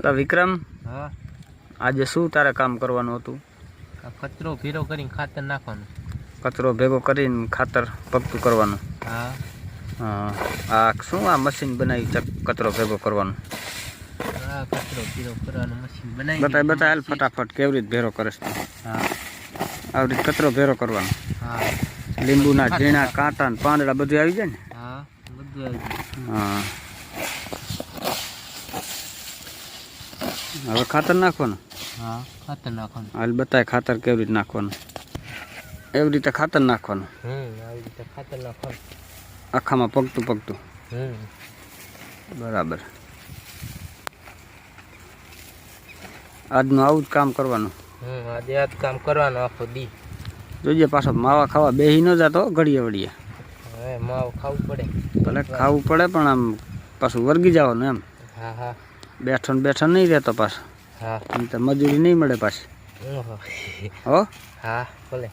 તો વિક્રમ, હા, આજે શું તારે કામ કરવાનું હતું? આ કચરો ભેરો કરીને ખાતર નાખવાનું. કચરો ભેગો કરીને ખાતર પગતું કરવાનું. હા, હા, આ શું આ મશીન બનાવી કચરો ભેગો કરવાનું? હા, કચરો ભેરો કરવાનું મશીન બનાવી. બતાય હાલ ફટાફટ કેવી રીતે ભેરો કરે છે. હા, આવી રીતે કચરો ભેરો કરવાનો. હા, લીંબુના ઝીણા કાંટા ને પાંદડા બધું આવી જાય ને? હા, બધું આવી જાય. હા, હવે ખાતર નાખવાનું. હા, ખાતર નાખવાનું. હાલ બતાય ખાતર કેવી રીતે નાખવાનું. એવી રીતે ખાતર નાખવાનું. આવી રીતે ખાતર નાખવાનું. આખામાં પગતું. બરાબર. આજનું આવું જ કામ કરવાનું. આજે આ જ કામ કરવાનું આખો દી. જોઈએ પાછો માવા ખાવા બેહી ન જાતો ઘડીએ વળીએ. હવે માવ ખાવું પડે. ભલે ખાવું પડે પણ આમ પાછું વર્ગી જવાનું એમ. હા, હા, બેઠો નહીં રહેતો પાછો. હા, તો મજૂરી નહીં મળે પાછી. હો. હા, ભલે.